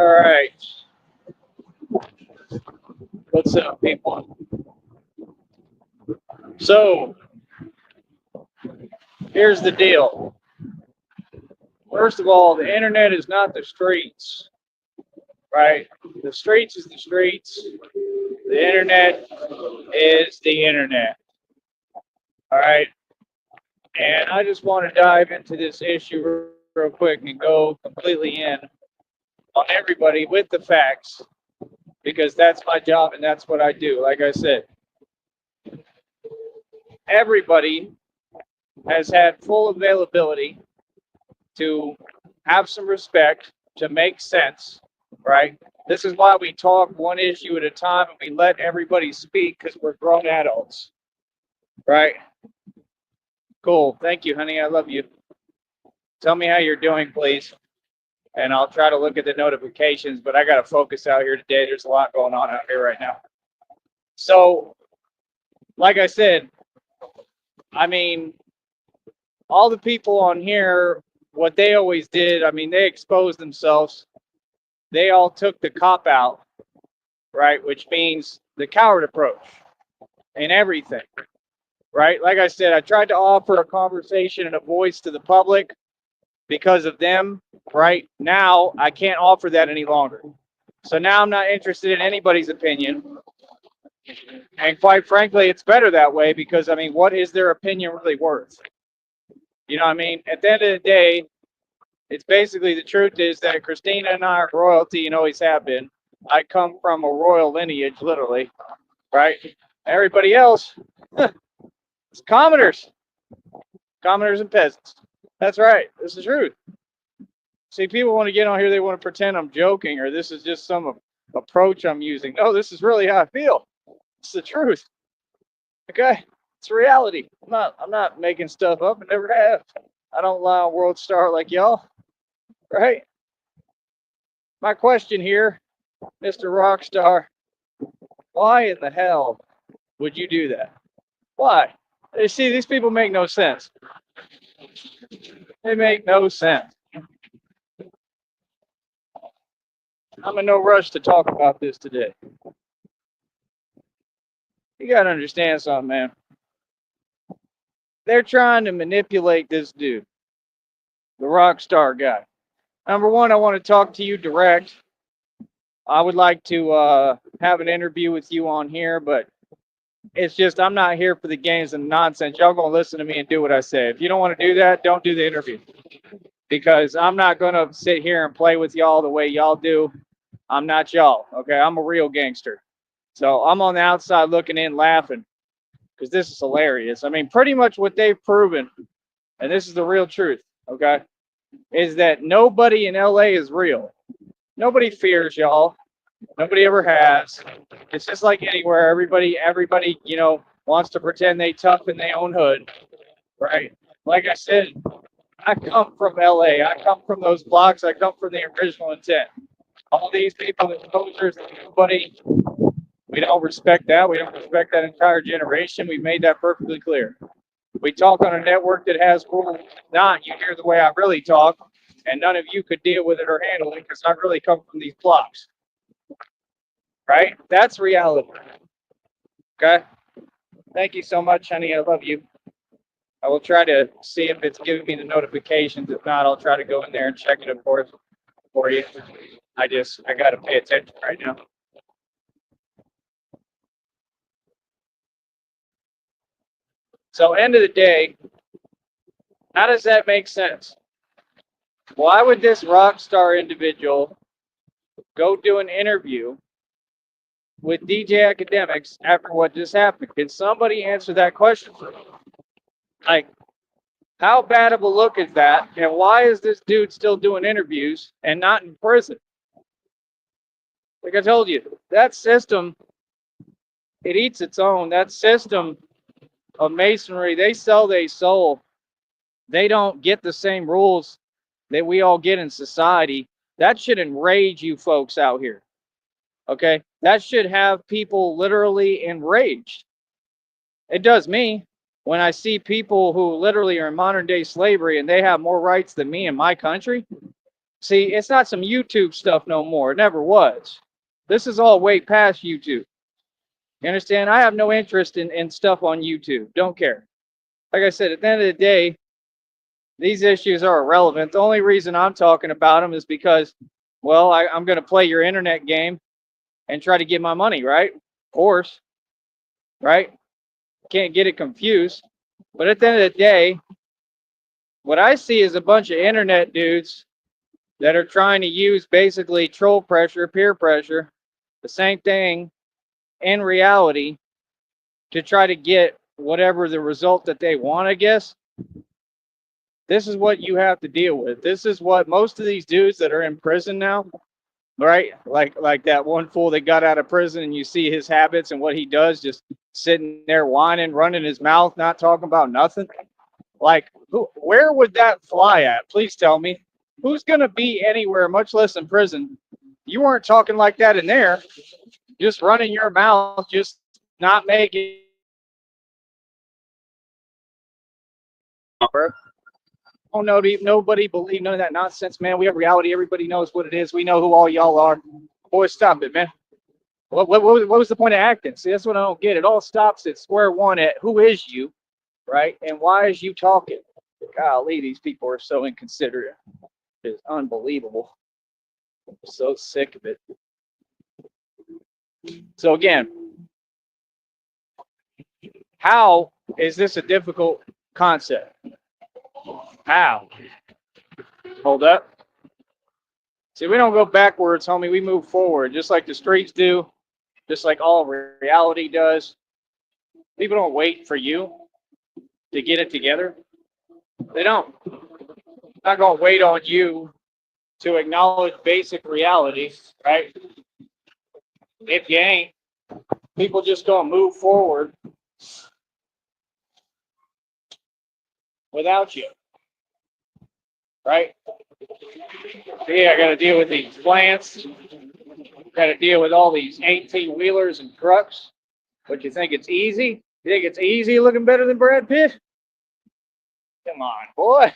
All right. What's up, people? So, here's the deal. First of all, the internet is not the streets, right? The streets is the streets. The internet is the internet. All right. And I just want to dive into this issue real quick and go completely in on everybody with the facts because that's my job and that's what I do. Like I said, everybody has had full availability to have some respect, to make sense, right? This is why we talk one issue at a time and we let everybody speak because we're grown adults, right? Cool. Thank you, honey. I love you. Tell me how you're doing, please. And I'll try to look at the notifications, but I got to focus out here today. There's a lot going on out here right now. So, like I said, I mean, all the people on here, what they always did, I mean, they exposed themselves. They all took the cop out, right? Which means the coward approach and everything, right? Like I said, I tried to offer a conversation and a voice to the public because of them, right? Now I can't offer that any longer. So now I'm not interested in anybody's opinion. And quite frankly, it's better that way because, I mean, what is their opinion really worth? You know what I mean? At the end of the day, it's basically the truth is that Christina and I are royalty and always have been. I come from a royal lineage, literally, right? Everybody else, it's commoners and peasants. That's right. This is the truth. See, people want to get on here, they want to pretend I'm joking or this is just some approach I'm using. No, this is really how I feel. It's the truth. Okay? It's reality. I'm not making stuff up. I never have. I don't lie on World Star like y'all. Right? My question here, Mr. Rockstar, why in the hell would you do that? Why? You see, these people make no sense. They make no sense. I'm in no rush to talk about this today. You got to understand something, man. They're trying to manipulate this dude, the Rockstar guy. Number one, I want to talk to you direct. I would like to have an interview with you on here, but it's just I'm not here for the games and nonsense. Y'all gonna listen to me and do what I say. If you don't want to do that, don't do the interview. Because I'm not gonna sit here and play with y'all the way y'all do. I'm not y'all, okay? I'm a real gangster. So I'm on the outside looking in laughing because this is hilarious. I mean, pretty much what they've proven, and this is the real truth, okay, is that nobody in LA is real. Nobody fears y'all. Nobody ever has. It's just like anywhere. Everybody, wants to pretend they tough in their own hood, right? Like I said, I come from LA. I come from those blocks. I come from the original intent. All these people, the posers, nobody, we don't respect that. We don't respect that entire generation. We've made that perfectly clear. We talk on a network that has rules. Not you hear the way I really talk, and none of you could deal with it or handle it because I really come from these blocks. Right? That's reality. Okay? Thank you so much, honey. I love you. I will try to see if it's giving me the notifications. If not, I'll try to go in there and check it, of course, for you. I got to pay attention right now. So, end of the day, how does that make sense? Why would this rock star individual go do an interview with DJ Academics after what just happened? Can somebody answer that question for me? Like, how bad of a look is that? And why is this dude still doing interviews and not in prison? Like I told you, that system, it eats its own. That system of masonry, they sell their soul. They don't get the same rules that we all get in society. That should enrage you folks out here. Okay? That should have people literally enraged. It does me when I see people who literally are in modern day slavery and they have more rights than me in my country. See, it's not some YouTube stuff no more. It never was. This is all way past YouTube. You understand? I have no interest in stuff on YouTube. Don't care. Like I said, at the end of the day, these issues are irrelevant. The only reason I'm talking about them is because, well, I'm going to play your internet game and try to get my money, right? Of course, right? Can't get it confused. But at the end of the day, what I see is a bunch of internet dudes that are trying to use basically troll pressure, peer pressure, the same thing in reality to try to get whatever the result that they want, I guess. This is what you have to deal with. This is what most of these dudes that are in prison now, right? Like that one fool that got out of prison and you see his habits and what he does, just sitting there whining, running his mouth, not talking about nothing. Like, where would that fly at? Please tell me. Who's going to be anywhere, much less in prison? You weren't talking like that in there. Just running your mouth, just not making. Oh no, nobody believe none of that nonsense, man. We have reality. Everybody knows what it is. We know who all y'all are. Boys, stop it, man. What was the point of acting? See, that's what I don't get. It all stops at square one at who is you, right? And why is you talking? Golly, these people are so inconsiderate. It's unbelievable. I'm so sick of it. So again, how is this a difficult concept? How? Hold up. See, we don't go backwards, homie. We move forward, just like the streets do, just like all reality does. People don't wait for you to get it together. They don't. Not gonna wait on you to acknowledge basic reality, right? If you ain't, people just gonna move forward without you, right? Yeah, I got to deal with these plants. Got to deal with all these 18-wheelers and trucks. But you think it's easy? You think it's easy looking better than Brad Pitt? Come on, boy.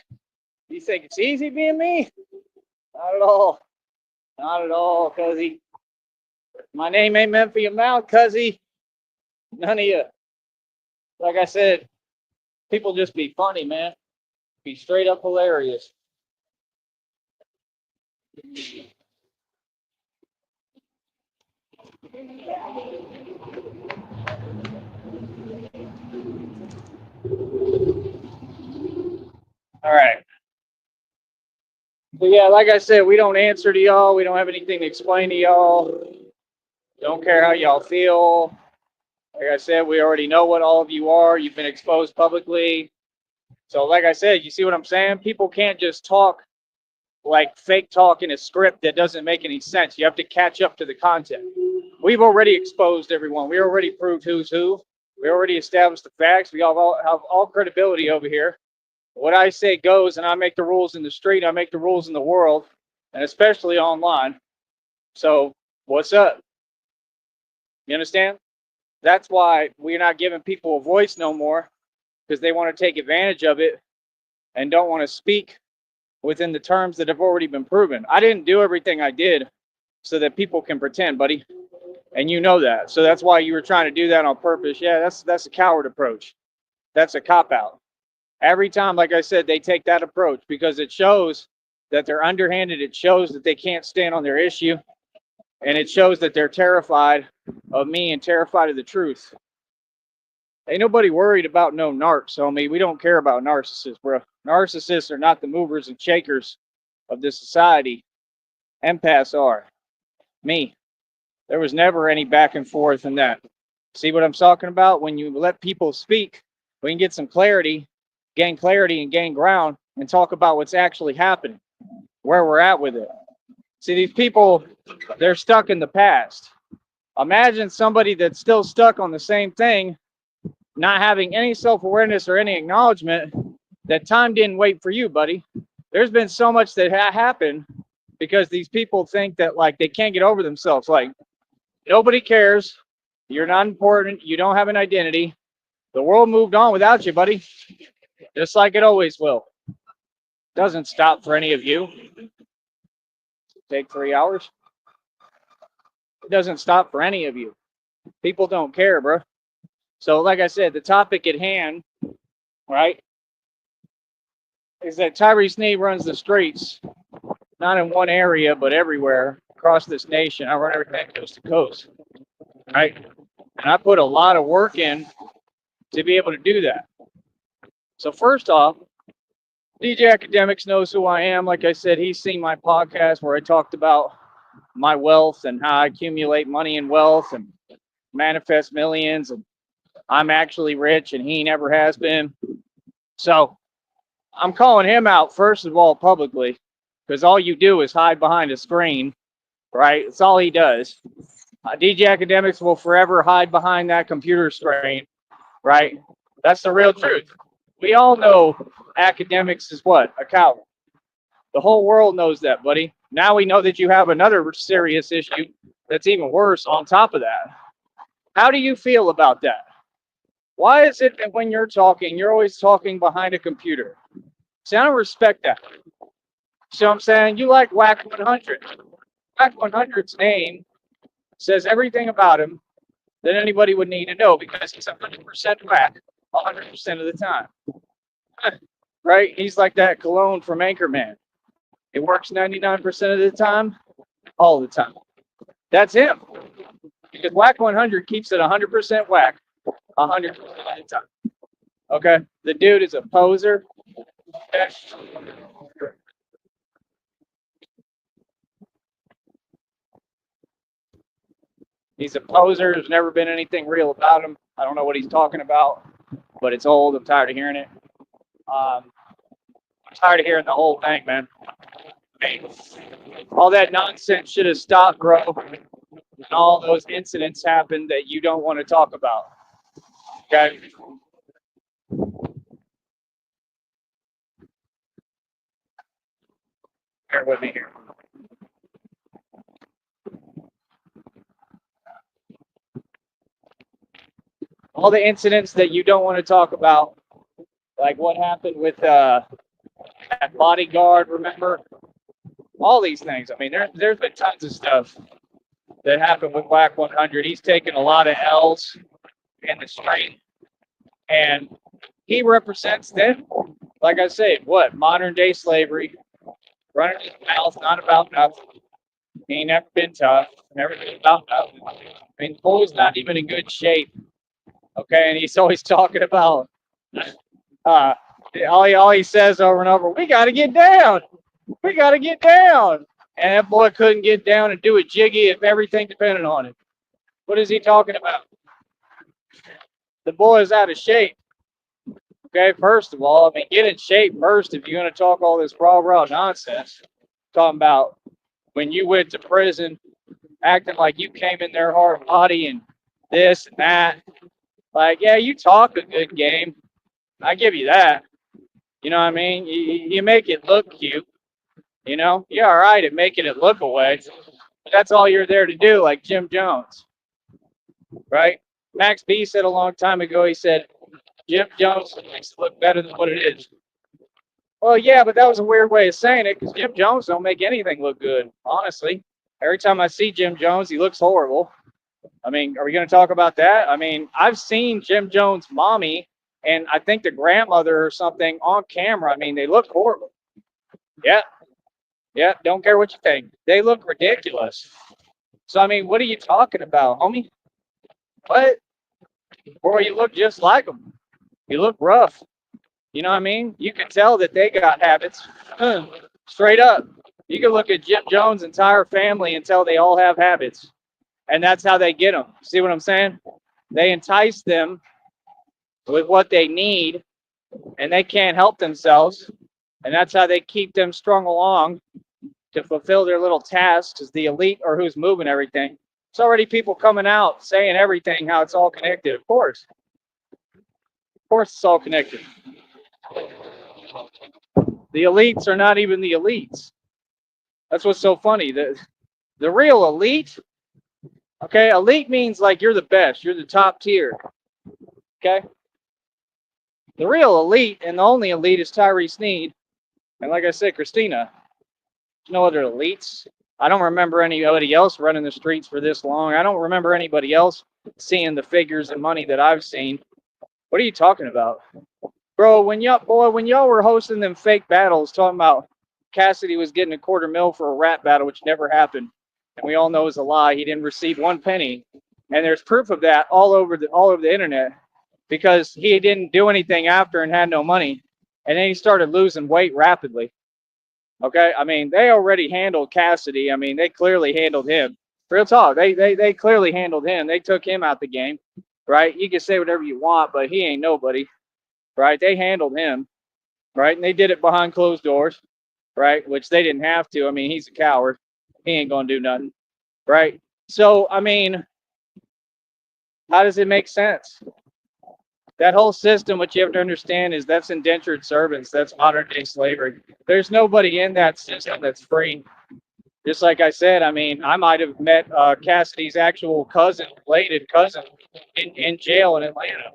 You think it's easy being me? Not at all. Not at all, cuzzy. My name ain't meant for your mouth, cuzzy. None of you. Like I said, people just be funny, man. Be straight up hilarious. All right. But yeah, like I said, we don't answer to y'all. We don't have anything to explain to y'all. Don't care how y'all feel. Like I said, we already know what all of you are. You've been exposed publicly. So like I said, you see what I'm saying? People can't just talk like fake talk in a script that doesn't make any sense. You have to catch up to the content. We've already exposed everyone. We already proved who's who. We already established the facts. We have all credibility over here. What I say goes, and I make the rules in the street. I make the rules in the world, and especially online. So what's up? You understand? That's why we're not giving people a voice no more, because they want to take advantage of it and don't want to speak within the terms that have already been proven. I didn't do everything I did so that people can pretend, buddy. And you know that. So that's why you were trying to do that on purpose. Yeah, that's a coward approach. That's a cop-out. Every time, like I said, they take that approach because it shows that they're underhanded. It shows that they can't stand on their issue. And it shows that they're terrified of me and terrified of the truth. Ain't nobody worried about no narcs, homie. We don't care about narcissists, bro. Narcissists are not the movers and shakers of this society. Empaths are. Me. There was never any back and forth in that. See what I'm talking about? When you let people speak, we can get some clarity, gain clarity and gain ground, and talk about what's actually happening, where we're at with it. See, these people, they're stuck in the past. Imagine somebody that's still stuck on the same thing, not having any self-awareness or any acknowledgement that time didn't wait for you, buddy. There's been so much that happened because these people think that like they can't get over themselves. Like nobody cares. You're not important. You don't have an identity. The world moved on without you, buddy. Just like it always will. Doesn't stop for any of you. Take 3 hours. It doesn't stop for any of you. People don't care, bro. So, like I said, the topic at hand, right, is that Tyree Sneed runs the streets, not in one area, but everywhere across this nation. I run everything coast to coast, right? And I put a lot of work in to be able to do that. So first off, DJ Academics knows who I am. Like I said, he's seen my podcast where I talked about my wealth and how I accumulate money and wealth and manifest millions. And I'm actually rich and he never has been. So I'm calling him out, first of all, publicly, because all you do is hide behind a screen, right? That's all he does. DJ Academics will forever hide behind that computer screen, right? That's the real truth. We all know Academics is what? A coward. The whole world knows that, buddy. Now we know that you have another serious issue that's even worse on top of that. How do you feel about that? Why is it that when you're talking, you're always talking behind a computer? See, I don't respect that. See what I'm saying? You like Whack 100. Whack 100's name says everything about him that anybody would need to know because he's 100% whack 100% of the time. Right? He's like that cologne from Anchorman. It works 99% of the time, all the time. That's him. Because Whack 100 keeps it 100% whack 100% of the time. Okay? The dude is a poser. He's a poser. There's never been anything real about him. I don't know what he's talking about, but it's old. I'm tired of hearing it. I'm tired of hearing the whole thing, man. All that nonsense should have stopped, bro. And all those incidents happened that you don't want to talk about. Okay? Bear with me here. All the incidents that you don't want to talk about, like what happened with that bodyguard, remember? All these things. I mean, there's been tons of stuff that happened with Whack 100. He's taken a lot of L's in the street, and he represents them. Like I say, what? Modern day slavery, running his mouth, not about nothing. He ain't never been tough, never been about nothing. I mean, the boy's not even in good shape. Okay, and he's always talking about all he says over and over, we got to get down. We got to get down. And that boy couldn't get down and do a jiggy if everything depended on it. What is he talking about? The boy is out of shape. Okay, first of all, I mean, get in shape first if you're going to talk all this rah-rah nonsense. Talking about when you went to prison, acting like you came in there hard body and this and that. Like, yeah, you talk a good game. I give you that. You know what I mean? You make it look cute. You know, you're all right at making it look away. But that's all you're there to do, like Jim Jones. Right? Max B said a long time ago, he said, Jim Jones makes it look better than what it is. Well, yeah, but that was a weird way of saying it because Jim Jones don't make anything look good, honestly. Every time I see Jim Jones, he looks horrible. I mean, are we going to talk about that? I mean, I've seen Jim Jones' mommy and I think the grandmother or something on camera. I mean, they look horrible. Yeah. Yeah, don't care what you think. They look ridiculous. So, I mean, what are you talking about, homie? What? Or you look just like them. You look rough. You know what I mean? You can tell that they got habits. Straight up. You can look at Jim Jones' entire family and tell they all have habits. And that's how they get them. See what I'm saying? They entice them with what they need, and they can't help themselves. And that's how they keep them strung along to fulfill their little tasks as the elite or who's moving everything. It's already people coming out saying everything, how it's all connected. Of course. Of course it's all connected. The elites are not even the elites. That's what's so funny. The real elite, okay, elite means like you're the best. You're the top tier. Okay? The real elite and the only elite is Tyree Sneed. And like I said, Christina. There's no other elites. I don't remember anybody else running the streets for this long. I don't remember anybody else seeing the figures of money that I've seen. What are you talking about? Bro, when y'all were hosting them fake battles talking about Cassidy was getting $250,000 for a rap battle, which never happened, and we all know is a lie. He didn't receive one penny. And there's proof of that all over the internet, because he didn't do anything after and had no money. And then he started losing weight rapidly. Okay, I mean, they already handled Cassidy. I mean, they clearly handled him. Real talk, they clearly handled him. They took him out the game, right? You can say whatever you want, but he ain't nobody, right? They handled him, right? And they did it behind closed doors, right? Which they didn't have to. I mean, he's a coward. He ain't gonna do nothing, right? So, I mean, how does it make sense? That whole system, what you have to understand is that's indentured servants. That's modern day slavery. There's nobody in that system that's free. Just like I said, I mean, I might have met Cassidy's actual cousin, related cousin, in jail in Atlanta.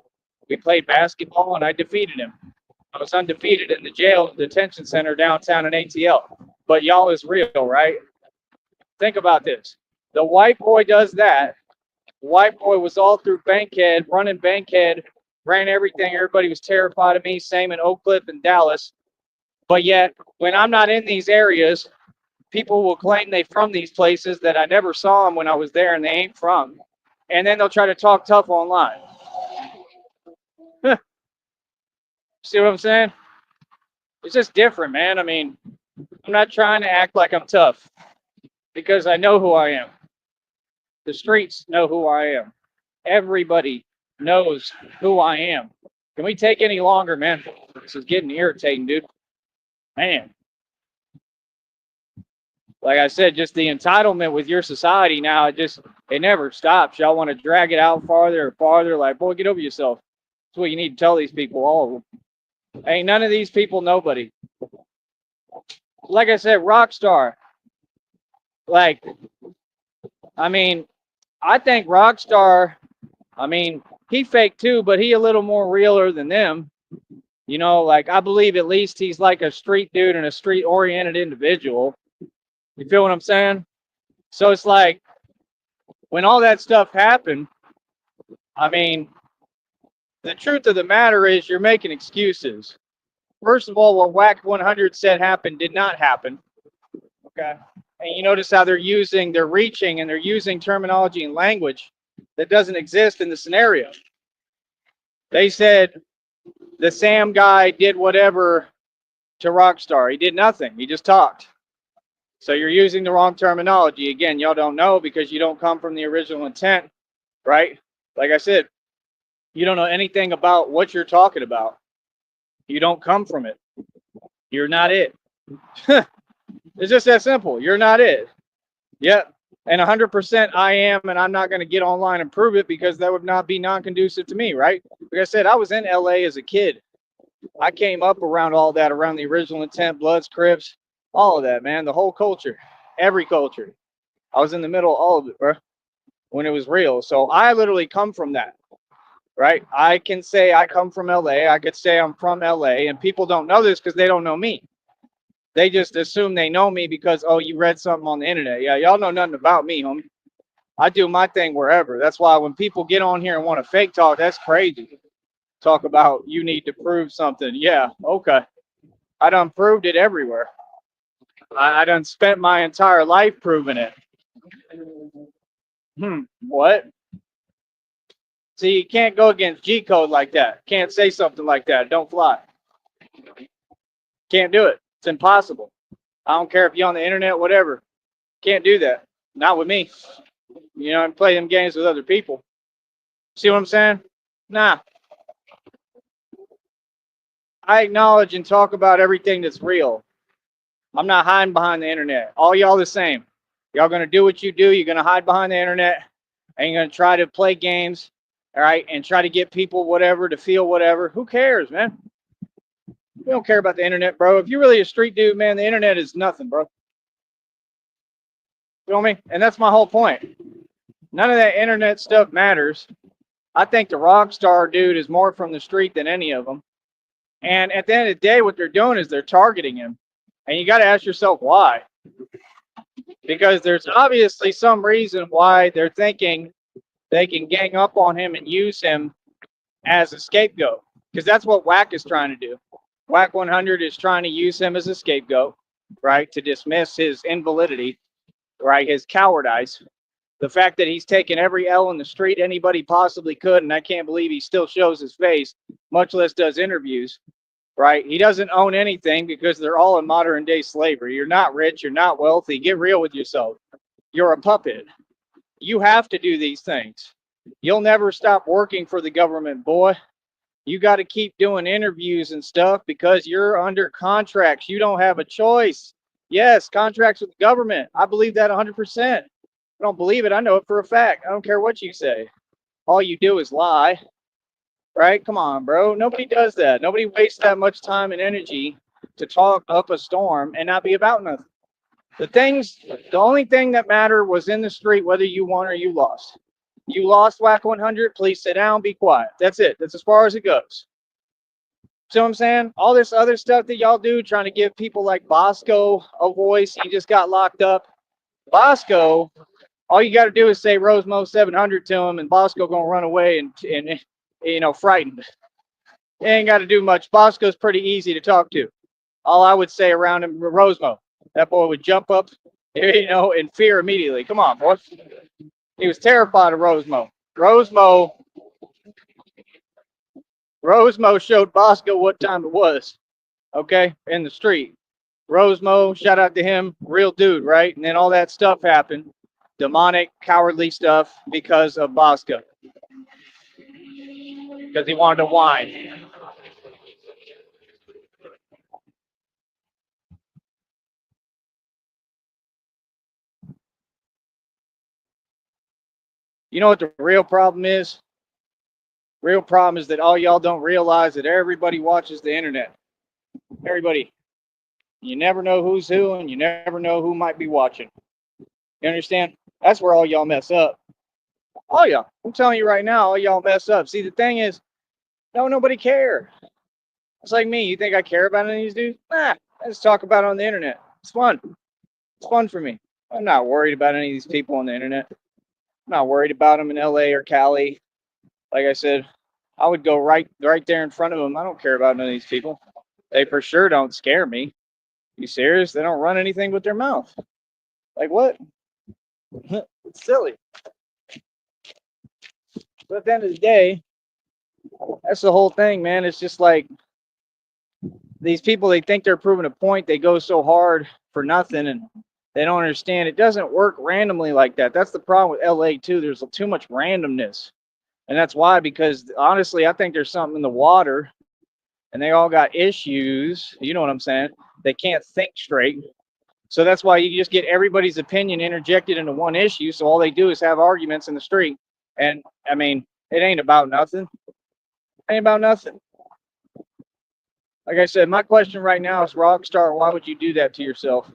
We played basketball and I defeated him. I was undefeated in the jail detention center downtown in ATL. But y'all is real, right? Think about this. The white boy does that. The white boy was all through Bankhead, running Bankhead, ran everything. Everybody was terrified of me. Same in Oak Cliff and Dallas. But yet, when I'm not in these areas, people will claim they from these places that I never saw them when I was there and they ain't from. And then they'll try to talk tough online. See what I'm saying? It's just different, man. I mean, I'm not trying to act like I'm tough because I know who I am. The streets know who I am. Everybody knows who I am. Can we take any longer, man? This is getting irritating, dude. Man. Like I said, just the entitlement with your society now, it never stops. Y'all want to drag it out farther and farther. Like, boy, get over yourself. That's what you need to tell these people, all of them. Ain't none of these people nobody. Like I said, Rockstar. Like, I mean, I think Rockstar, I mean, he fake too, but he a little more realer than them. You know, like, I believe at least he's like a street dude and a street-oriented individual. You feel what I'm saying? So it's like, when all that stuff happened, I mean, the truth of the matter is you're making excuses. First of all, what WAC 100 said happened did not happen. Okay. And you notice how they're reaching and they're using terminology and language that doesn't exist in the scenario. They said the Sam guy did whatever to Rockstar. He did nothing. He just talked. So you're using the wrong terminology. Again, y'all don't know because you don't come from the original intent, right? Like I said, you don't know anything about what you're talking about. You don't come from it. You're not it. It's just that simple. You're not it. Yep. And 100% I am, and I'm not going to get online and prove it because that would not be non-conducive to me, right? Like I said, I was in LA as a kid. I came up around all that, around the original intent, Bloods, Crips, all of that, man. The whole culture, every culture. I was in the middle of all of it, bro, when it was real. So I literally come from that, right? I can say I come from LA. I could say I'm from LA, and people don't know this because they don't know me. They just assume they know me because, oh, you read something on the internet. Yeah, y'all know nothing about me, homie. I do my thing wherever. That's why when people get on here and want to fake talk, that's crazy. Talk about you need to prove something. Yeah, okay. I done proved it everywhere. I done spent my entire life proving it. What? See, you can't go against G code like that. Can't say something like that. Don't fly. Can't do it. It's impossible. I don't care if you're on the internet, whatever. Can't do that. Not with me. You know, and play them games with other people. See what I'm saying? Nah. I acknowledge and talk about everything that's real. I'm not hiding behind the internet. All y'all the same. Y'all gonna do what you do. You're gonna hide behind the internet, and you're gonna try to play games, all right, and try to get people whatever to feel whatever. Who cares, man? We don't care about the internet, bro. If you're really a street dude, man, the internet is nothing, bro. You feel me? And that's my whole point. None of that internet stuff matters. I think the Rockstar dude is more from the street than any of them. And at the end of the day, what they're doing is they're targeting him. And you got to ask yourself why. because there's obviously some reason why they're thinking they can gang up on him and use him as a scapegoat, because that's what WAC is trying to do. WAC 100 is trying to use him as a scapegoat, right, to dismiss his invalidity, right, his cowardice. The fact that he's taken every L in the street anybody possibly could, and I can't believe he still shows his face, much less does interviews, right? He doesn't own anything because they're all in modern day slavery. You're not rich, you're not wealthy. Get real with yourself. You're a puppet. You have to do these things. You'll never stop working for the government, boy. You got to keep doing interviews and stuff because you're under contracts. You don't have a choice. Yes, contracts with the government. I believe that 100%. I don't believe it. I know it for a fact. I don't care what you say. All you do is lie, right? Come on, bro. Nobody does that. Nobody wastes that much time and energy to talk up a storm and not be about nothing. The only thing that mattered was in the street, whether you won or you lost. You lost WAC 100, please sit down, be quiet. That's it. That's as far as it goes. See what I'm saying? All this other stuff that y'all do, trying to give people like Bosco a voice, he just got locked up. Bosco, all you got to do is say Rosemo 700 to him, and Bosco gonna run away and frightened. He ain't got to do much. Bosco's pretty easy to talk to. All I would say around him, Rosemo, that boy would jump up, in fear immediately. Come on, boy. He was terrified of Rosemo. Rosemo showed Bosco what time it was, okay, in the street. Rosemo, shout out to him, real dude, right? And then all that stuff happened, demonic, cowardly stuff because of Bosco, because he wanted to whine. You know what the real problem is? Real problem is that all y'all don't realize that everybody watches the internet. Everybody. You never know who's who, and you never know who might be watching. You understand? That's where all y'all mess up. All y'all. I'm telling you right now, all y'all mess up. See, the thing is, nobody cares. It's like me. You think I care about any of these dudes? Nah. I just talk about it on the internet. It's fun. It's fun for me. I'm not worried about any of these people on the internet. I'm not worried about them in LA or Cali. Like I said, I would go right there in front of them. I don't care about none of these people. They for sure don't scare me. You serious? They don't run anything with their mouth. Like what? It's silly. But at the end of the day, that's the whole thing, man. It's just like these people, they think they're proving a point. They go so hard for nothing, and they don't understand. It doesn't work randomly like that. That's the problem with LA, too. There's too much randomness. And that's why, because honestly, I think there's something in the water, and they all got issues. You know what I'm saying? They can't think straight. So that's why you just get everybody's opinion interjected into one issue. So all they do is have arguments in the street. And I mean, it ain't about nothing. It ain't about nothing. Like I said, my question right now is, Rockstar, why would you do that to yourself?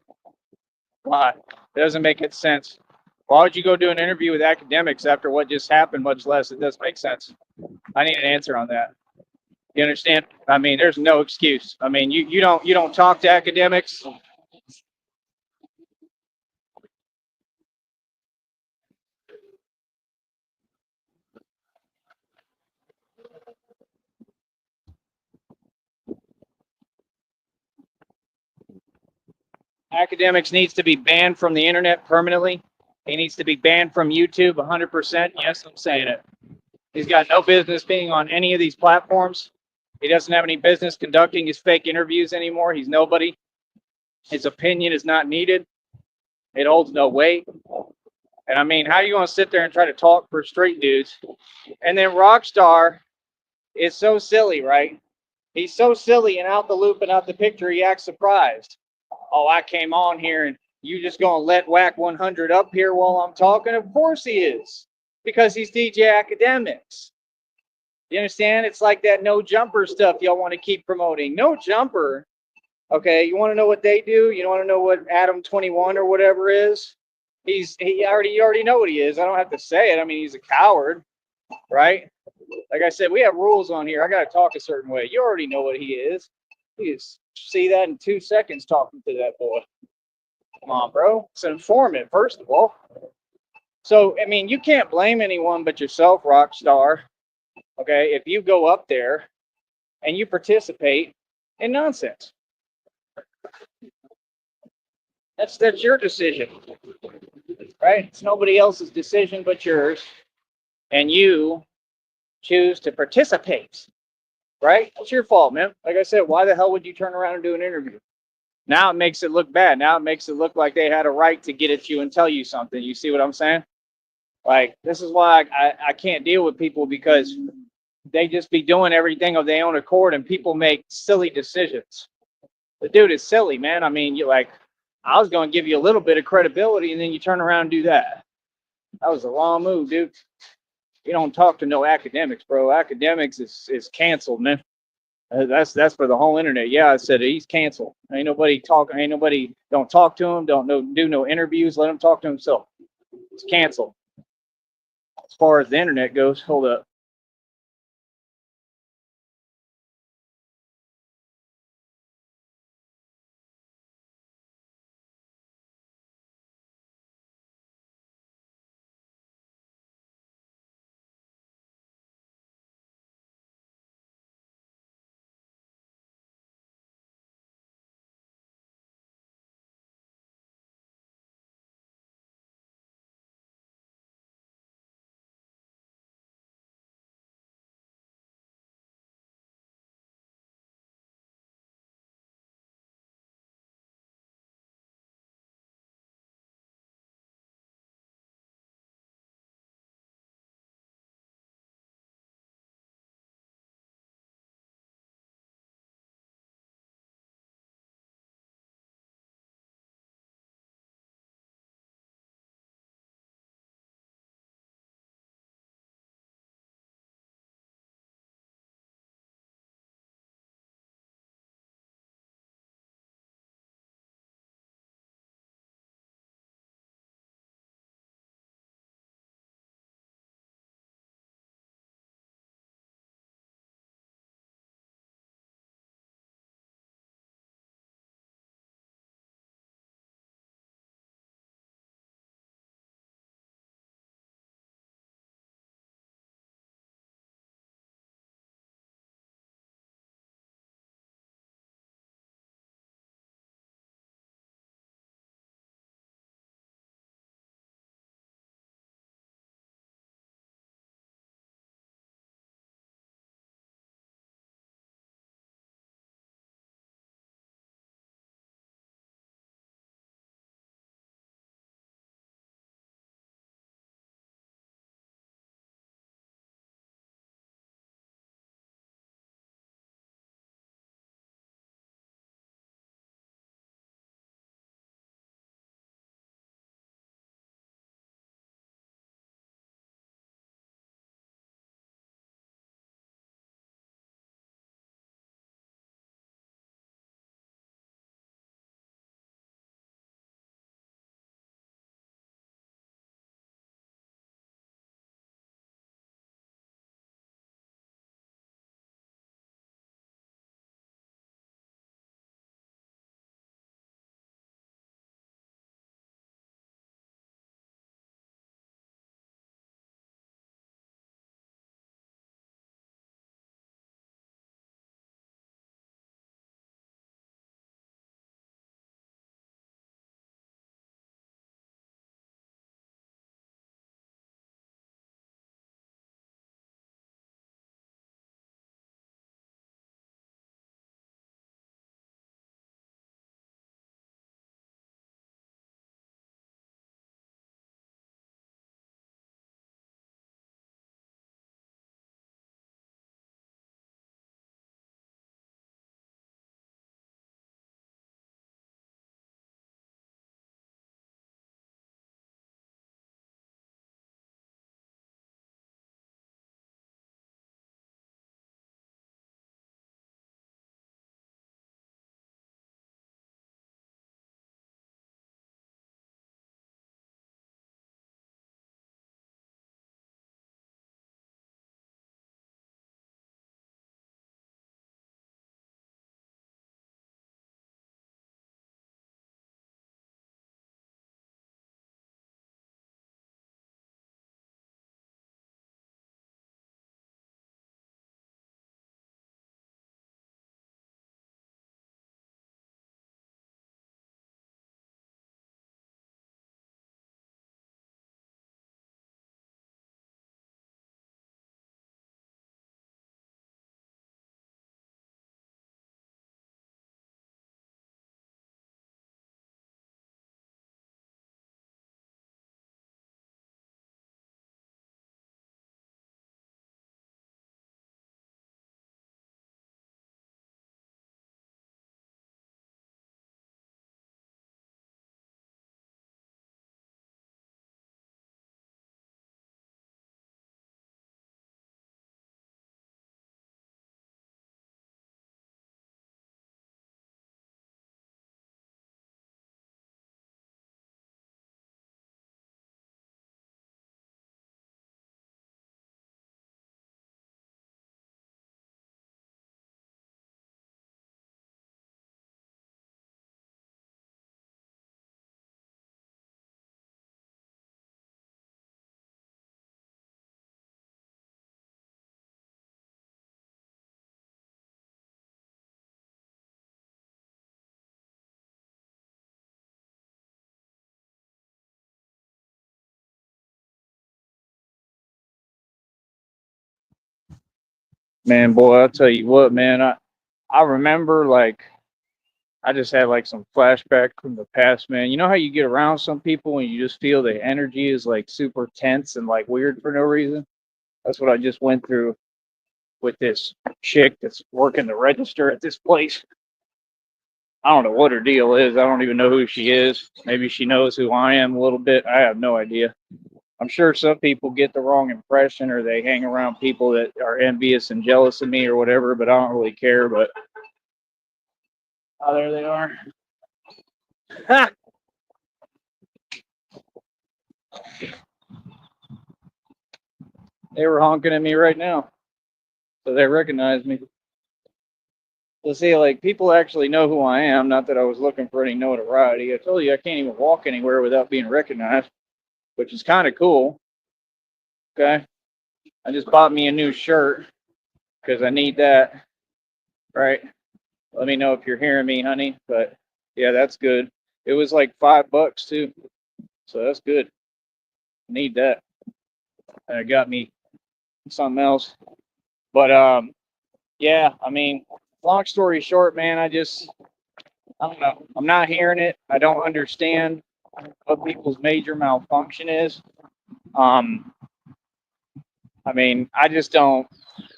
Why? It doesn't make it sense. Why would you go do an interview with academics after what just happened, much less it doesn't make sense? I need an answer on that. You understand? I mean, there's no excuse. I mean, you don't talk to academics. Academics needs to be banned from the internet permanently. He needs to be banned from YouTube 100%. Yes, I'm saying it. He's got no business being on any of these platforms. He doesn't have any business conducting his fake interviews anymore. He's nobody. His opinion is not needed. It holds no weight. And I mean, how are you going to sit there and try to talk for street dudes? And then Rockstar is so silly, right? He's so silly and out the loop and out the picture, he acts surprised. Oh, I came on here and you just going to let WAC 100 up here while I'm talking? Of course he is, because he's DJ Academics. You understand? It's like that no jumper stuff y'all want to keep promoting. No jumper. Okay, you want to know what they do? You want to know what Adam 21 or whatever is? You already know what he is. I don't have to say it. I mean, he's a coward, right? Like I said, we have rules on here. I got to talk a certain way. You already know what he is. You just see that in 2 seconds talking to that boy. Come on, bro. It's informative, first of all. So, I mean, you can't blame anyone but yourself, rock star. Okay, if you go up there and you participate in nonsense, that's your decision, right? It's nobody else's decision but yours, and you choose to participate, right? It's your fault, man. Like I said, why the hell would you turn around and do an interview? Now it makes it look bad. Now it makes it look like they had a right to get at you and tell you something. You see what I'm saying? Like, this is why I can't deal with people, because they just be doing everything of their own accord and people make silly decisions. The dude is silly, man. I mean, you like, I was going to give you a little bit of credibility and then you turn around and do that. That was the wrong move, dude. You don't talk to no academics, bro. Academics is canceled, man. That's for the whole internet. Yeah, I said it. He's canceled. Ain't nobody talk. Ain't nobody. Don't talk to him. Don't do no interviews. Let him talk to himself. It's canceled. As far as the internet goes, hold up. Man, boy, I'll tell you what, man. I remember like I just had like some flashback from the past, man. You know how you get around some people and you just feel the energy is like super tense and like weird for no reason? That's what I just went through with this chick that's working the register at this place. I don't know what her deal is. I don't even know who she is. Maybe she knows who I am a little bit. I have no idea. I'm sure some people get the wrong impression or they hang around people that are envious and jealous of me or whatever, but I don't really care. But oh, there they are. They were honking at me right now. So they recognize me. So see, like people actually know who I am. Not that I was looking for any notoriety. I told you I can't even walk anywhere without being recognized, which is kind of cool. Okay, I just bought me a new shirt because I need that. Right. Let me know if you're hearing me, honey. But yeah, that's good. It was like $5 too, so that's good. I need that. And it got me something else. But yeah. I mean, long story short, man, I don't know. I'm not hearing it. I don't understand what people's major malfunction is. Um, I mean, I just don't.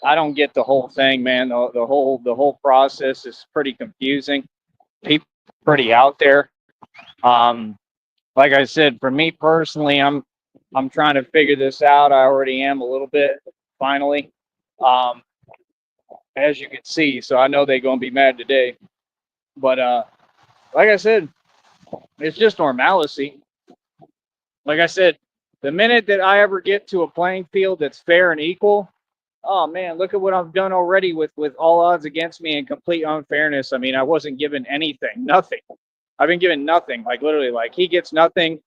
I don't get the whole thing, man. The whole process is pretty confusing. People pretty out there. Um, like I said, for me personally, I'm trying to figure this out. I already am a little bit, finally. Um, as you can see, so I know they're gonna be mad today. But like I said, it's just normalcy. Like I said, the minute that I ever get to a playing field that's fair and equal, oh man, look at what I've done already with all odds against me and complete unfairness. I mean, I wasn't given anything, nothing. I've been given nothing, like literally, like he gets nothing,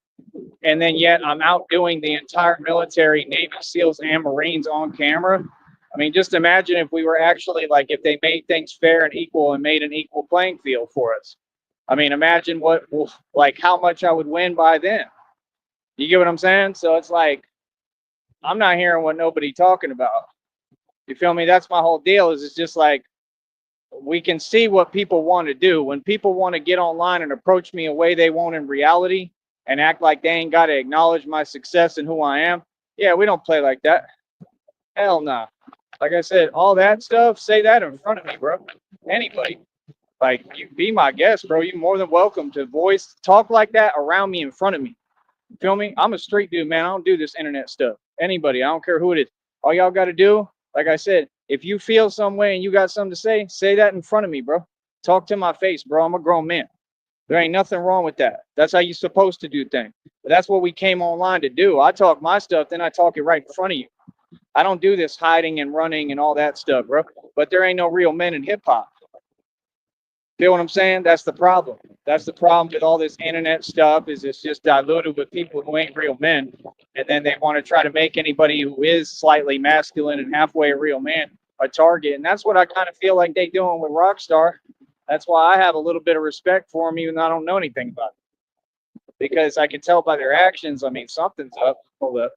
and then yet I'm outdoing the entire military, Navy SEALs and Marines on camera. I mean, just imagine if we were actually like if they made things fair and equal and made an equal playing field for us. I mean, imagine what like how much I would win by then. You get what I'm saying? So it's like I'm not hearing what nobody talking about. You feel me? That's my whole deal. Is it's just like we can see what people want to do. When people want to get online and approach me a way they won't in reality and act like they ain't got to acknowledge my success and who I am, yeah, we don't play like that. Hell no. Nah. Like I said, all that stuff, say that in front of me, bro. Anybody. Like, you be my guest, bro. You're more than welcome to talk like that around me in front of me. You feel me? I'm a straight dude, man. I don't do this internet stuff. Anybody, I don't care who it is. All y'all got to do, like I said, if you feel some way and you got something to say that in front of me, bro. Talk to my face, bro. I'm a grown man. There ain't nothing wrong with that. That's how you're supposed to do things. But that's what we came online to do. I talk my stuff, then I talk it right in front of you. I don't do this hiding and running and all that stuff, bro. But there ain't no real men in hip hop. Feel what I'm saying? That's the problem. That's the problem with all this internet stuff is it's just diluted with people who ain't real men. And then they want to try to make anybody who is slightly masculine and halfway a real man a target. And that's what I kind of feel like they doing with Rockstar. That's why I have a little bit of respect for them, even though I don't know anything about it. Because I can tell by their actions, I mean, something's up. Hold up.